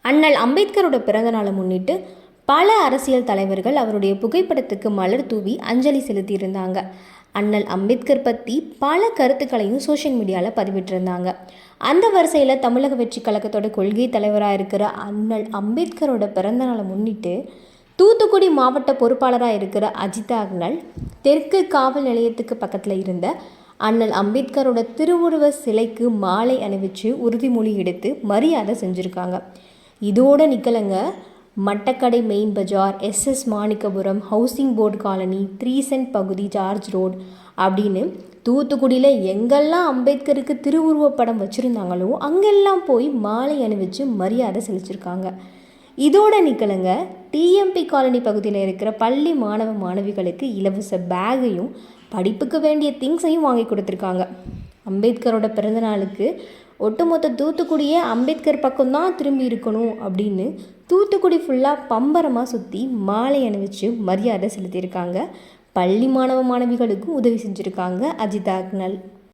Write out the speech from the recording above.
அண்ணல் அம்பேத்கரோட பிறந்த நாளை முன்னிட்டு பல அரசியல் தலைவர்கள் அவருடைய புகைப்படத்துக்கு மலர் தூவி அஞ்சலி செலுத்தியிருந்தாங்க. அண்ணல் அம்பேத்கர் பற்றி பல கருத்துக்களையும் சோஷியல் மீடியாவில் பதிவிட்டிருந்தாங்க. அந்த வரிசையில் தமிழக வெற்றி கழகத்தோட கொள்கை தலைவராக இருக்கிற அண்ணல் அம்பேத்கரோட பிறந்த நாளை முன்னிட்டு தூத்துக்குடி மாவட்ட பொறுப்பாளராக இருக்கிற அஜிதா அண்ணல் தெற்கு காவல் நிலையத்துக்கு பக்கத்தில் இருந்த அண்ணல் அம்பேத்கரோட திருவுருவ சிலைக்கு மாலை அணிவிச்சு உறுதிமொழி எடுத்து மரியாதை செஞ்சுருக்காங்க. இதோடு நிற்கலைங்க, Mattakadai main bazaar, SS Manikkapuram, housing board colony, 3 cent பகுதி, ஜார்ஜ் ரோடு அப்படின்னு தூத்துக்குடியில் எங்கெல்லாம் அம்பேத்கருக்கு திருவுருவப்படம் வச்சுருந்தாங்களோ அங்கெல்லாம் போய் மாலை அணிவிச்சு மரியாதை செலுத்திருக்காங்க. இதோட நிற்கலைங்க, TMP காலனி பகுதியில் இருக்கிற பள்ளி மாணவ மாணவிகளுக்கு இலவச பேகையும் படிப்புக்கு வேண்டிய திங்ஸையும் வாங்கி கொடுத்துருக்காங்க. அம்பேத்கரோட பிறந்தநாளுக்கு ஒட்டுமொத்த தூத்துக்குடியே அம்பேத்கர் பக்கம்தான் திரும்பி இருக்கணும் அப்படின்னு தூத்துக்குடி ஃபுல்லாக பம்பரமாக சுற்றி மாலை அணிவிச்சு மரியாதை செலுத்தியிருக்காங்க. பள்ளி மாணவ மாணவிகளுக்கும் உதவி செஞ்சுருக்காங்க அஜிதா அக்னல்.